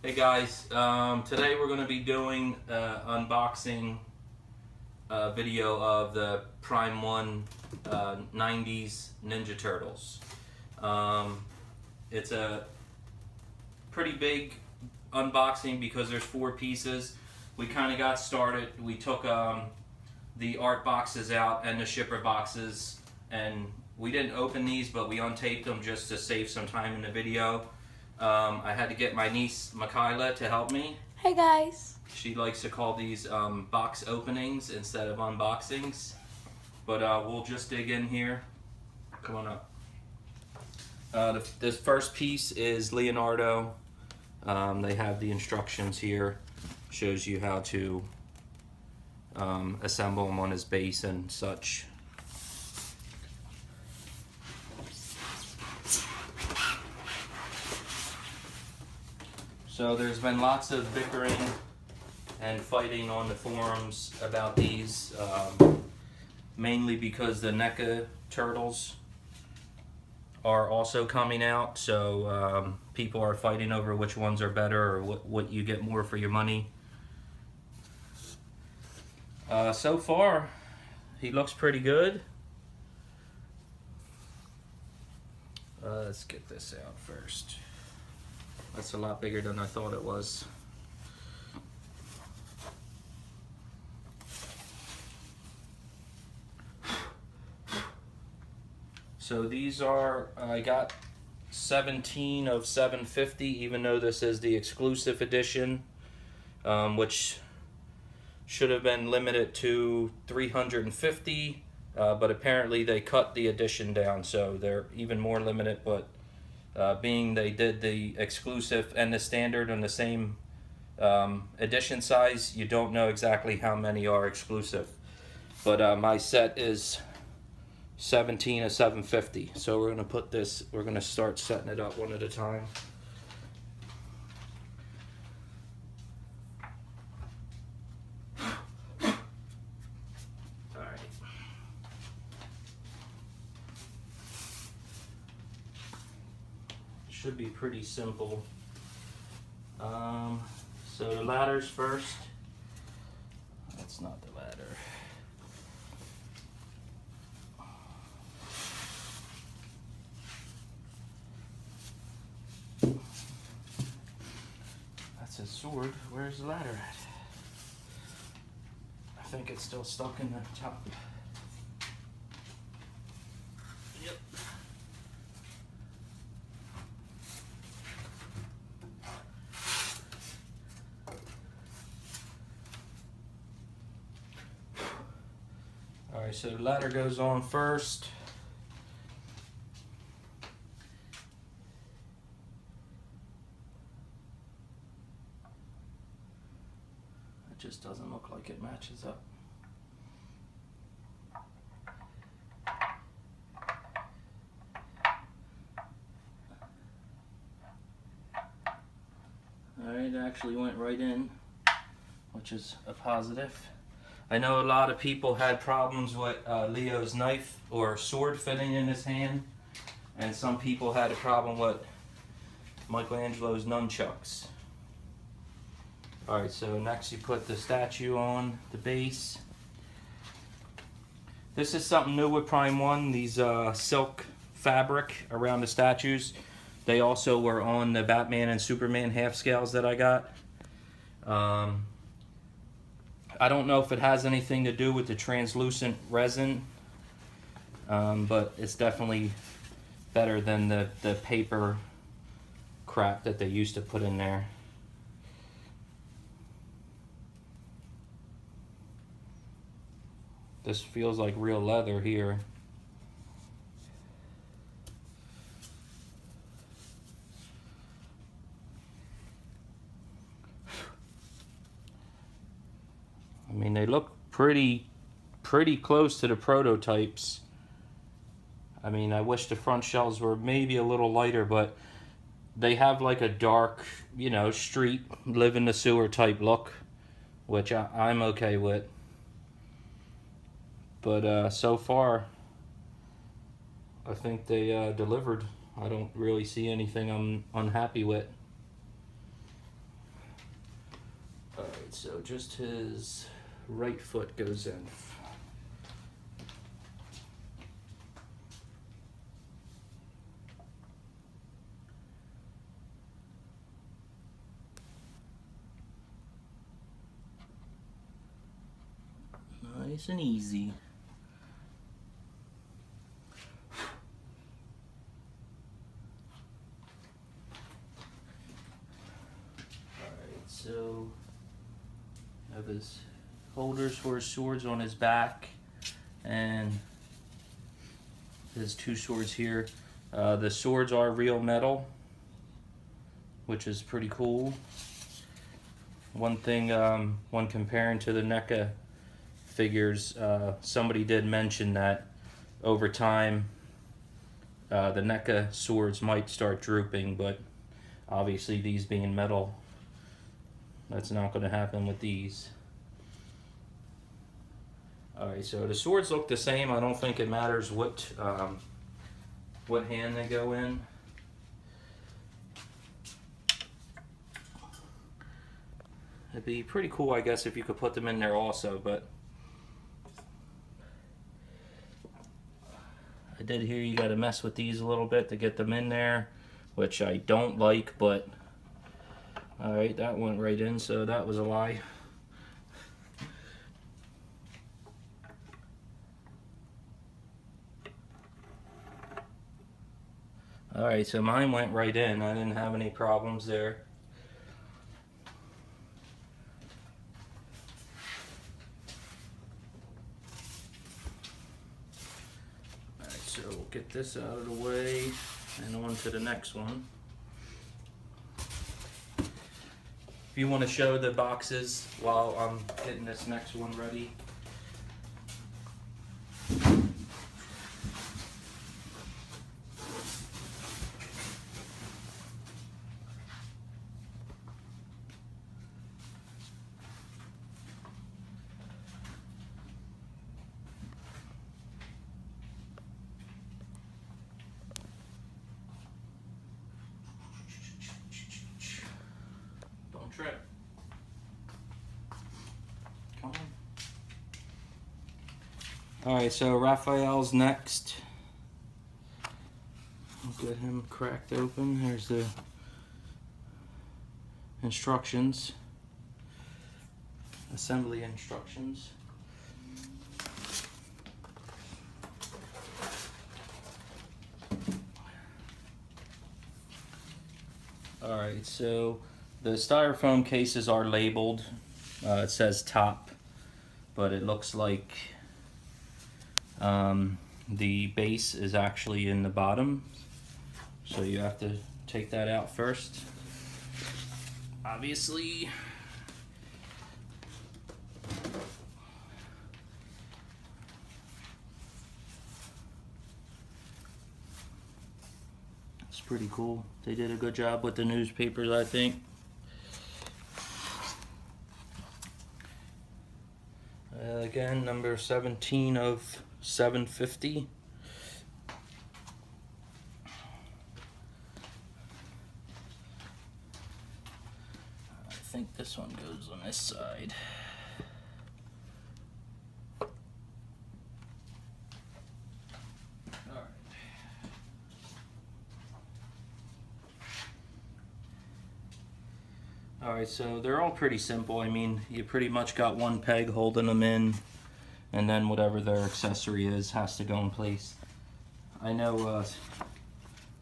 Hey guys, today we're going to be doing unboxing video of the Prime 1 90's Ninja Turtles. It's a pretty big unboxing because there's 4 pieces. We kind of got started. We took the art boxes out and the shipper boxes, and we didn't open these, but we untaped them just to save some time in the video. I had to get my niece Michaela to help me. Hey guys. She likes to call these box openings instead of unboxings. But we'll just dig in here. Come on up. This first piece is Leonardo. They have the instructions here. Shows you how to assemble him on his base and such. So there's been lots of bickering and fighting on the forums about these, mainly because the NECA turtles are also coming out. So people are fighting over which ones are better or what you get more for your money. So far, he looks pretty good. Let's get this out first. That's a lot bigger than I thought it was. So these are, I got 17 of 750, even though this is the exclusive edition, which should have been limited to 350, but apparently they cut the edition down, so they're even more limited. But being they did the exclusive and the standard on the same edition size, you don't know exactly how many are exclusive. But my set is 17 of 750. So we're going to start setting it up one at a time. Should be pretty simple. So the ladders first. That's not the ladder. That's his sword. Where's the ladder at? I think it's still stuck in the top. Yep. Alright, so the ladder goes on first. It just doesn't look like it matches up. Alright, it actually went right in, which is a positive. I know a lot of people had problems with Leo's knife or sword fitting in his hand, and some people had a problem with Michelangelo's nunchucks. Alright, so next you put the statue on the base. This is something new with Prime 1, these silk fabric around the statues. They also were on the Batman and Superman half scales that I got. I don't know if it has anything to do with the translucent resin, but it's definitely better than the paper crap that they used to put in there. This feels like real leather here. I mean, they look pretty close to the prototypes. I mean, I wish the front shells were maybe a little lighter, but they have like a dark, you know, street, live in the sewer type look, which I'm okay with. But so far, I think they delivered. I don't really see anything I'm unhappy with. Alright, so just his right foot goes in. Nice and easy. Alright, so have his holders for his swords on his back, and his two swords here. The swords are real metal, which is pretty cool. One thing, when comparing to the NECA figures, somebody did mention that over time the NECA swords might start drooping, but obviously these being metal, that's not going to happen with these. Alright, so the swords look the same. I don't think it matters what hand they go in. It'd be pretty cool, I guess, if you could put them in there also, but I did hear you gotta mess with these a little bit to get them in there, which I don't like, but alright, that went right in, so that was a lie. Alright, so mine went right in. I didn't have any problems there. Alright, so we'll get this out of the way and on to the next one. If you want to show the boxes while I'm getting this next one ready. Trip. Come on. Alright, so Raphael's next. I'll get him cracked open. Here's the instructions. Assembly instructions. Alright, so the styrofoam cases are labeled. It says top, but it looks like the base is actually in the bottom. So you have to take that out first. Obviously. It's pretty cool. They did a good job with the newspapers, I think. Again, number 17 of 750. I think this one goes on this side. Alright, so they're all pretty simple. I mean, you pretty much got one peg holding them in, and then whatever their accessory is has to go in place. I know a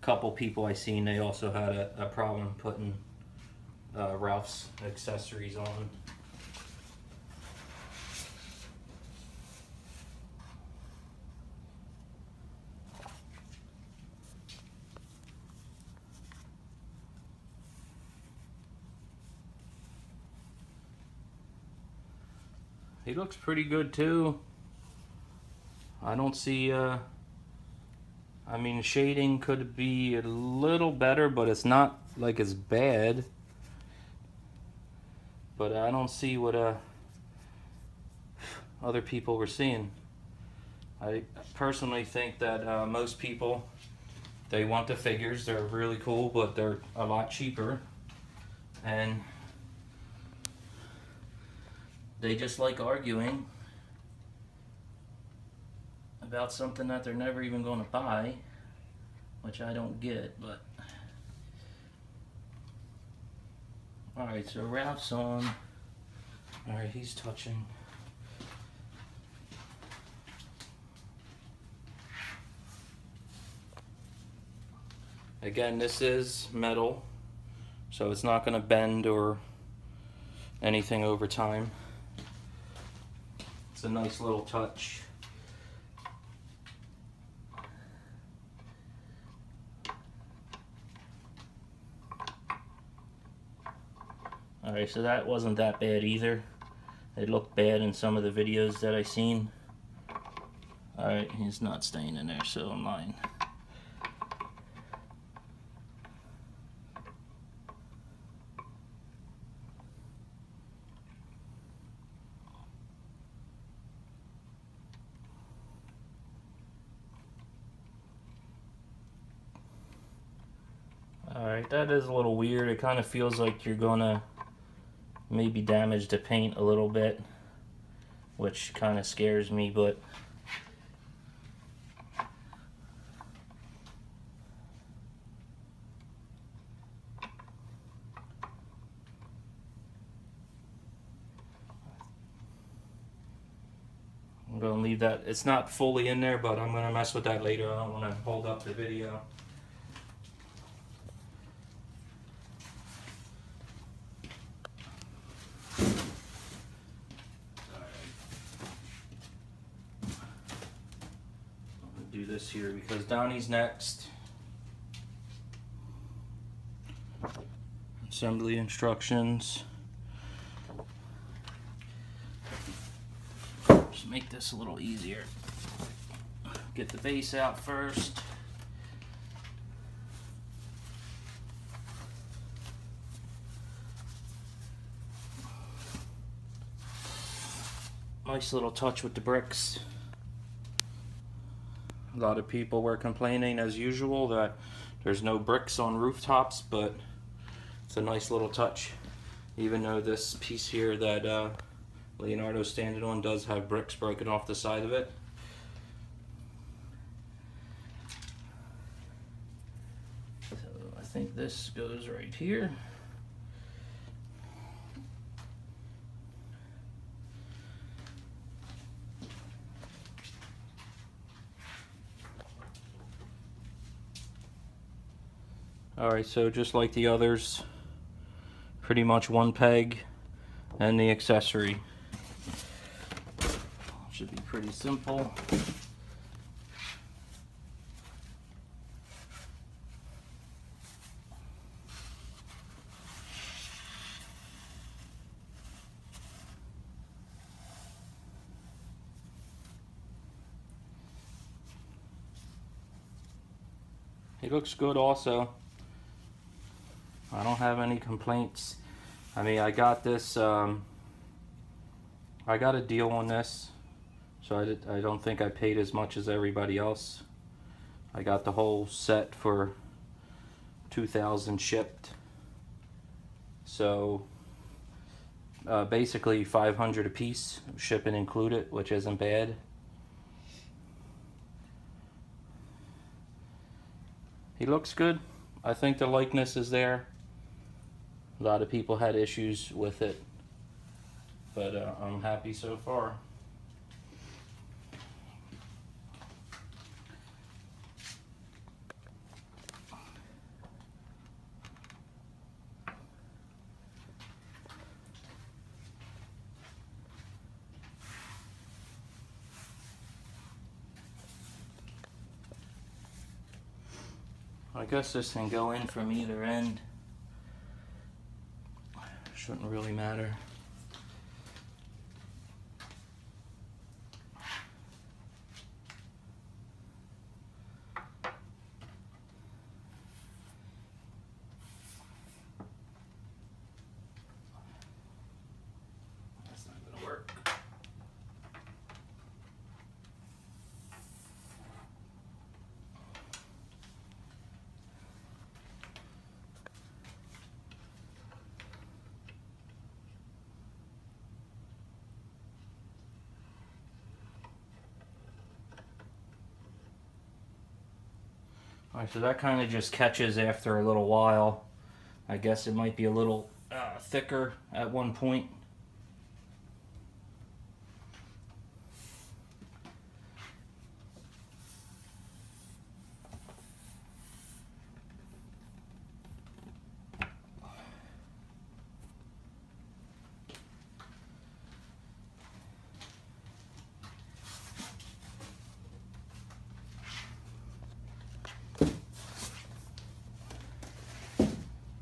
couple people I seen, they also had a problem putting Ralph's accessories on. He looks pretty good too. I don't see, I mean, shading could be a little better, but it's not like it's bad. But I don't see what other people were seeing. I personally think that most people, they want the figures. They're really cool, but they're a lot cheaper. And They just like arguing about something that they're never even going to buy, which I don't get, but... Alright, so Ralph's on. Alright, he's touching. Again, this is metal, so it's not going to bend or anything over time. It's a nice little touch. Alright, so that wasn't that bad either. It looked bad in some of the videos that I seen. Alright, he's not staying in there, so I'm lying. Alright, that is a little weird. It kind of feels like you're gonna maybe damage the paint a little bit, which kind of scares me, but I'm gonna leave that. It's not fully in there, but I'm gonna mess with that later. I don't want to hold up the video. Do this here because Donnie's next. Assembly instructions. Just make this a little easier. Get the base out first. Nice little touch with the bricks. A lot of people were complaining, as usual, that there's no bricks on rooftops, but it's a nice little touch. Even though this piece here that Leonardo's standing on does have bricks broken off the side of it. So I think this goes right here. Alright, so just like the others, pretty much one peg and the accessory. Should be pretty simple. He looks good also. I don't have any complaints. I mean, I got this, I got a deal on this, so I don't think I paid as much as everybody else. I got the whole set for $2,000 shipped. So basically $500 a piece, shipping included, which isn't bad. He looks good. I think the likeness is there. A lot of people had issues with it, but I'm happy so far. I guess this can go in from either end. Shouldn't really matter. That's not gonna work. Alright, so that kind of just catches after a little while. I guess it might be a little thicker at one point.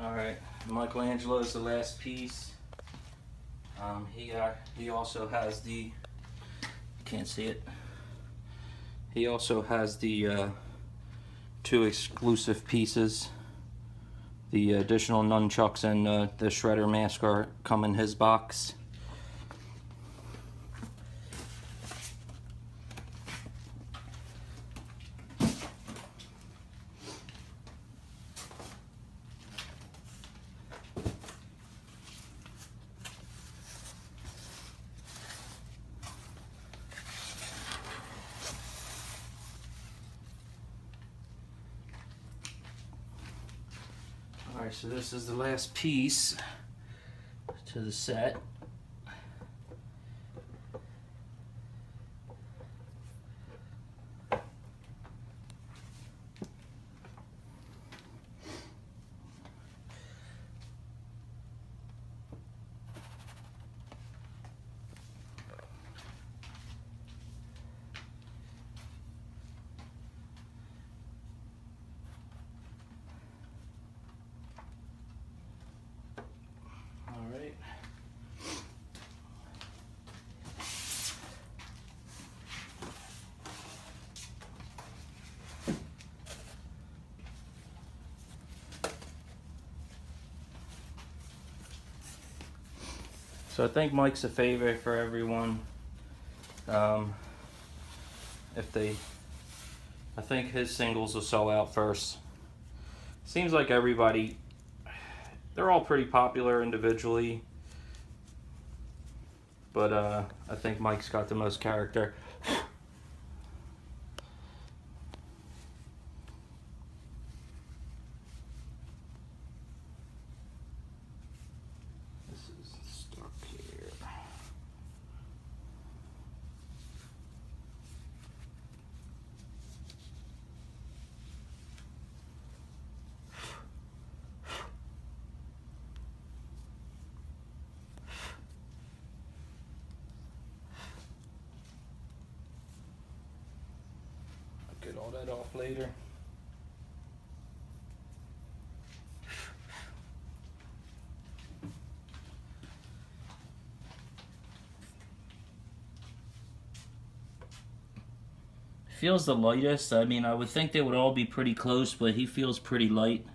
Alright, Michelangelo is the last piece. He also has the, can't see it. He also has the two exclusive pieces. The additional nunchucks and the shredder mask come in his box. Alright, so this is the last piece to the set. So I think Mike's a favorite for everyone. I think his singles will sell out first. Seems like everybody, they're all pretty popular individually, but I think Mike's got the most character. Get all that off later. Feels the lightest. I mean, I would think they would all be pretty close, but he feels pretty light.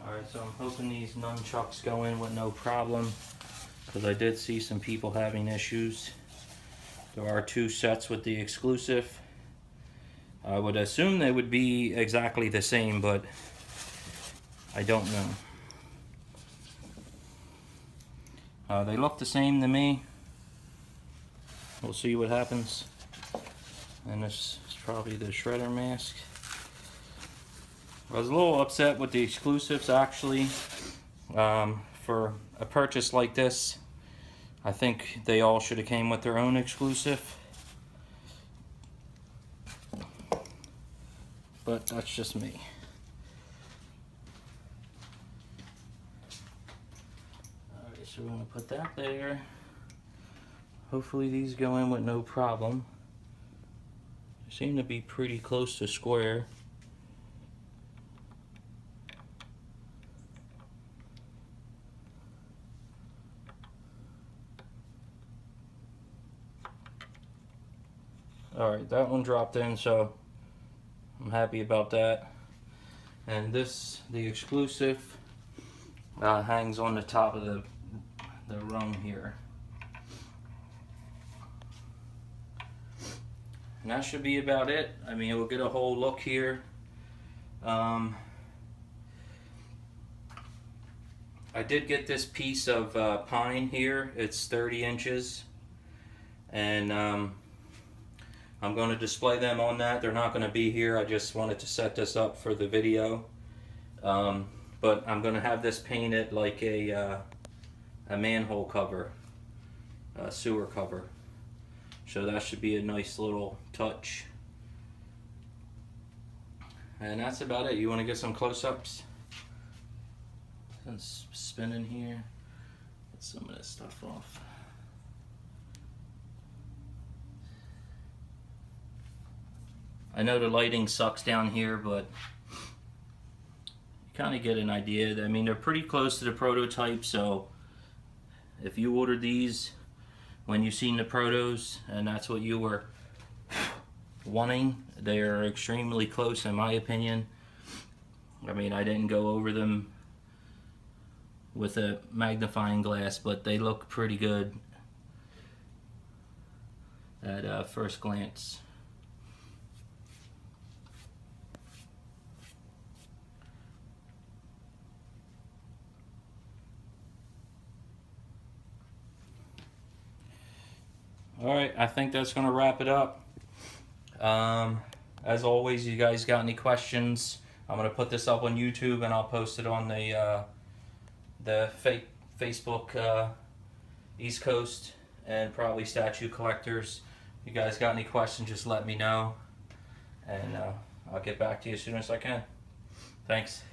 Alright, so I'm hoping these nunchucks go in with no problem, because I did see some people having issues. There are two sets with the exclusive. I would assume they would be exactly the same, but I don't know. They look the same to me. We'll see what happens. And this is probably the shredder mask. I was a little upset with the exclusives actually. For a purchase like this, I think they all should have came with their own exclusive. But that's just me. Alright, so we're going to put that there. Hopefully these go in with no problem. They seem to be pretty close to square. Alright, that one dropped in, so I'm happy about that. And this, the exclusive, hangs on the top of the rung here. And that should be about it. I mean, we'll get a whole look here. I did get this piece of pine here. It's 30 inches, and I'm going to display them on that. They're not going to be here. I just wanted to set this up for the video. But I'm going to have this painted like a manhole cover, a sewer cover. So that should be a nice little touch. And that's about it. You want to get some close-ups? It's spinning here. Get some of this stuff off. I know the lighting sucks down here, but you kind of get an idea. I mean, they're pretty close to the prototype, so if you ordered these when you seen the protos and that's what you were wanting, they are extremely close in my opinion. I mean, I didn't go over them with a magnifying glass, but they look pretty good at first glance. Alright, I think that's going to wrap it up. As always, you guys got any questions, I'm going to put this up on YouTube and I'll post it on the Facebook East Coast and probably Statue Collectors. If you guys got any questions, just let me know, and I'll get back to you as soon as I can. Thanks.